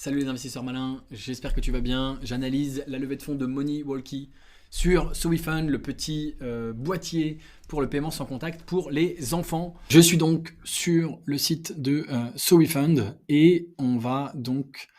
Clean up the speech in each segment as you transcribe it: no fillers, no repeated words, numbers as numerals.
Salut les investisseurs malins, j'espère que tu vas bien. J'analyse la levée de fonds de Money Walkie sur SoWeFund, le petit boîtier pour le paiement sans contact pour les enfants. Je suis donc sur le site de SoWeFund et on va donc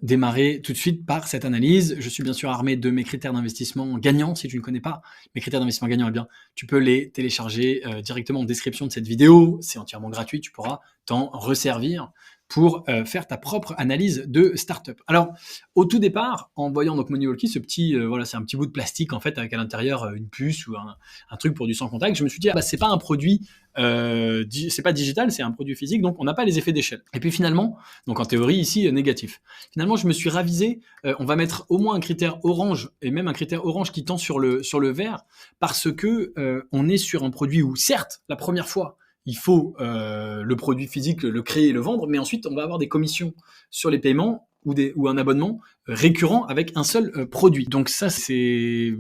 démarrer tout de suite par cette analyse. Je suis bien sûr armé de mes critères d'investissement gagnants. Si tu ne connais pas mes critères d'investissement gagnants, eh bien, tu peux les télécharger directement en description de cette vidéo. C'est entièrement gratuit, tu pourras t'en resservir pour faire ta propre analyse de startup. Alors, au tout départ, en voyant donc Money Walkie, ce petit, voilà, c'est un petit bout de plastique en fait avec à l'intérieur une puce ou un truc pour du sans contact, je me suis dit, c'est pas un produit, c'est pas digital, c'est un produit physique, donc on n'a pas les effets d'échelle. Et puis finalement, donc en théorie ici négatif. Finalement, je me suis ravisé. On va mettre au moins un critère orange et même un critère orange qui tend sur le vert parce que on est sur un produit où certes la première fois il faut le produit physique, le créer et le vendre, mais ensuite on va avoir des commissions sur les paiements ou un abonnement récurrent avec un seul produit. Donc ça, c'est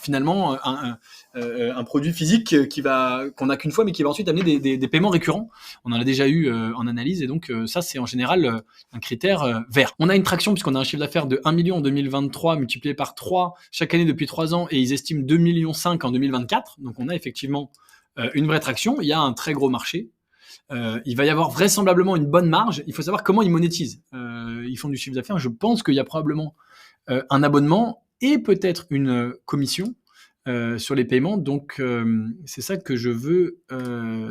finalement un produit physique qu'on n'a qu'une fois, mais qui va ensuite amener des paiements récurrents. On en a déjà eu en analyse, et donc ça, c'est en général un critère vert. On a une traction puisqu'on a un chiffre d'affaires de 1 million en 2023 multiplié par 3 chaque année depuis 3 ans, et ils estiment 2,5 millions en 2024. Donc on a effectivement une vraie traction. Il y a un très gros marché. Il va y avoir vraisemblablement une bonne marge. Il faut savoir comment ils monétisent. Ils font du chiffre d'affaires. Je pense qu'il y a probablement un abonnement et peut-être une commission sur les paiements. Donc, c'est ça que je veux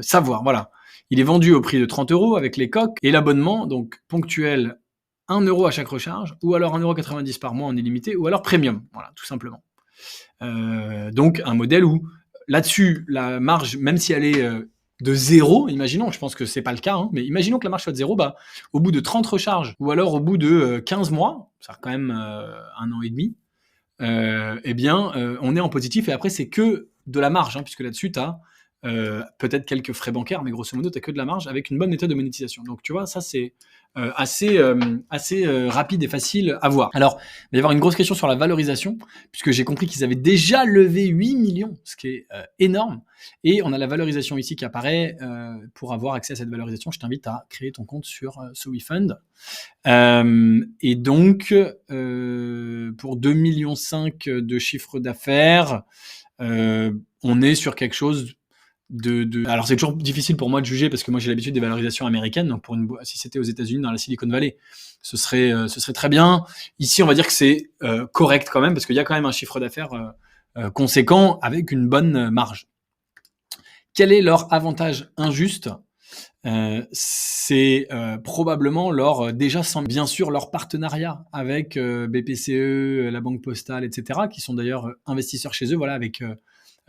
savoir. Voilà. Il est vendu au prix de 30 € avec les coques et l'abonnement, donc ponctuel, 1 € à chaque recharge, ou alors 1,90 € par mois en illimité, ou alors premium. Voilà, tout simplement. Donc, un modèle où là-dessus, la marge, même si elle est de 0, imaginons, je pense que c'est pas le cas, hein, mais imaginons que la marge soit de 0, au bout de 30 recharges, ou alors au bout de 15 mois, ça fait quand même 1 an et demi, eh bien, on est en positif, et après, c'est que de la marge, hein, puisque là-dessus, tu as peut-être quelques frais bancaires, mais grosso modo, tu n'as que de la marge avec une bonne méthode de monétisation. Donc, tu vois, ça, c'est assez rapide et facile à voir. Alors, il va y avoir une grosse question sur la valorisation, puisque j'ai compris qu'ils avaient déjà levé 8 millions, ce qui est énorme. Et on a la valorisation ici qui apparaît. Pour avoir accès à cette valorisation, je t'invite à créer ton compte sur SoWeFund. Et donc, pour 2,5 millions de chiffre d'affaires, on est sur quelque chose alors c'est toujours difficile pour moi de juger parce que moi j'ai l'habitude des valorisations américaines. Donc si c'était aux États-Unis, dans la Silicon Valley, ce serait très bien. Ici, on va dire que c'est correct quand même parce qu'il y a quand même un chiffre d'affaires conséquent avec une bonne marge. Quel est leur avantage injuste ? C'est probablement bien sûr leur partenariat avec BPCE, la Banque Postale, etc., qui sont d'ailleurs investisseurs chez eux, voilà, avec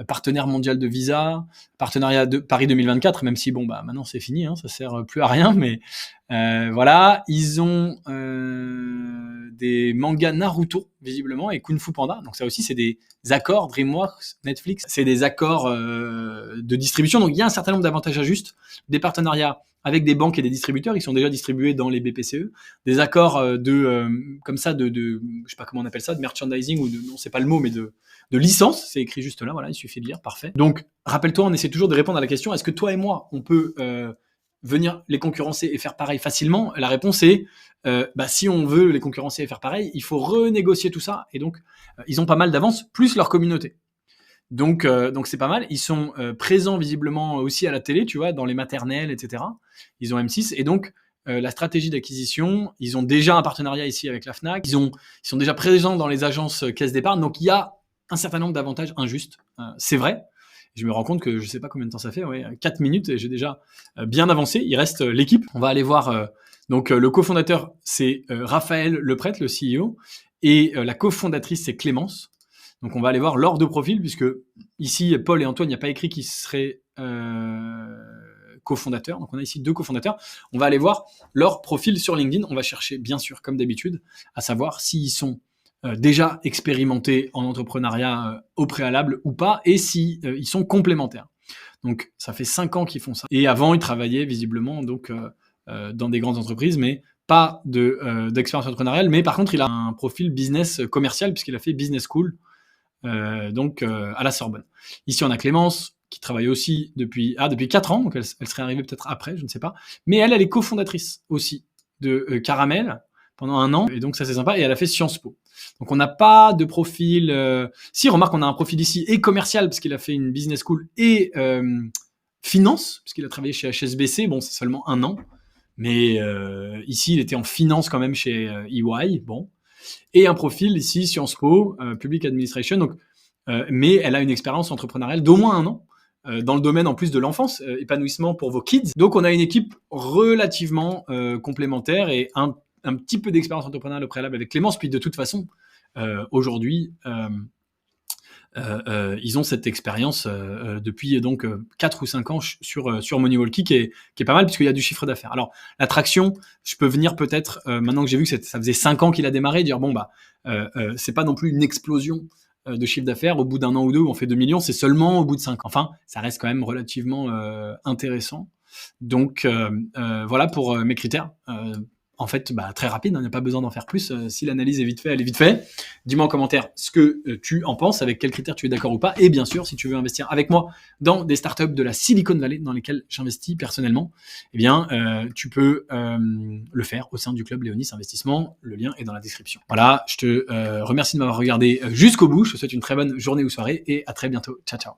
partenaire mondial de Visa, partenariat de Paris 2024, même si maintenant c'est fini, hein, ça sert plus à rien, mais voilà, ils ont des mangas Naruto visiblement et Kung Fu Panda, donc ça aussi c'est des accords DreamWorks, Netflix, c'est des accords de distribution, donc il y a un certain nombre d'avantages injustes, des partenariats avec des banques et des distributeurs, ils sont déjà distribués dans les BPCE, des accords comme ça de je sais pas comment on appelle ça, de merchandising ou non c'est pas le mot, mais de licence, c'est écrit juste là, voilà, il suffit de lire, parfait. Donc, rappelle-toi, on essaie toujours de répondre à la question, est-ce que toi et moi, on peut venir les concurrencer et faire pareil facilement ? La réponse est, si on veut les concurrencer et faire pareil, il faut renégocier tout ça, et donc, ils ont pas mal d'avance, plus leur communauté. Donc c'est pas mal, ils sont présents visiblement aussi à la télé, tu vois, dans les maternelles, etc. Ils ont M6, et donc, la stratégie d'acquisition, ils ont déjà un partenariat ici avec la Fnac, ils sont déjà présents dans les agences caisse d'épargne, donc il y a un certain nombre d'avantages injustes, c'est vrai. Je me rends compte que je sais pas combien de temps ça fait, 4 minutes et j'ai déjà bien avancé. Il reste l'équipe. On va aller voir. Donc le cofondateur, c'est Raphaël Leprêtre, le CEO, et la cofondatrice, c'est Clémence. Donc on va aller voir leurs deux profils, puisque ici, Paul et Antoine, il n'y a pas écrit qu'ils seraient cofondateurs. Donc on a ici 2 cofondateurs. On va aller voir leur profil sur LinkedIn. On va chercher, bien sûr, comme d'habitude, à savoir s'ils sont déjà expérimentés en entrepreneuriat au préalable ou pas, et si ils sont complémentaires. Donc ça fait 5 ans qu'ils font ça. Et avant, ils travaillaient visiblement donc dans des grandes entreprises, mais pas d'expérience entrepreneuriale. Mais par contre, il a un profil business commercial puisqu'il a fait business school, donc à la Sorbonne. Ici, on a Clémence qui travaille aussi depuis 4 ans, donc elle serait arrivée peut-être après, je ne sais pas. Mais elle est cofondatrice aussi de Caramel, pendant 1 an, et donc ça c'est sympa, et elle a fait Sciences Po. Donc on n'a pas de profil... Si, remarque, on a un profil ici, et commercial, parce qu'il a fait une business school, et finance, parce qu'il a travaillé chez HSBC, bon c'est seulement 1 an, mais ici il était en finance quand même chez EY, bon. Et un profil ici, Sciences Po, Public Administration, donc, mais elle a une expérience entrepreneuriale d'au moins 1 an, dans le domaine en plus de l'enfance, épanouissement pour vos kids. Donc on a une équipe relativement complémentaire et un petit peu d'expérience entrepreneuriale au préalable avec Clémence, puis de toute façon, aujourd'hui, ils ont cette expérience depuis donc 4 ou 5 ans sur Money Walkie qui est pas mal puisqu'il y a du chiffre d'affaires. Alors l'attraction, je peux venir peut-être maintenant que j'ai vu que ça faisait 5 ans qu'il a démarré, dire bon bah c'est pas non plus une explosion de chiffre d'affaires au bout d'1 an ou 2 où on fait 2 millions, c'est seulement au bout de 5 ans. Enfin, ça reste quand même relativement intéressant. Donc voilà pour mes critères. En fait, bah, très rapide, il n'y a pas besoin d'en faire plus. Si l'analyse est vite faite, elle est vite faite. Dis-moi en commentaire ce que tu en penses, avec quels critères tu es d'accord ou pas. Et bien sûr, si tu veux investir avec moi dans des startups de la Silicon Valley dans lesquelles j'investis personnellement, eh bien, tu peux le faire au sein du club Léonis Investissement. Le lien est dans la description. Voilà, je te remercie de m'avoir regardé jusqu'au bout. Je te souhaite une très bonne journée ou soirée et à très bientôt. Ciao, ciao.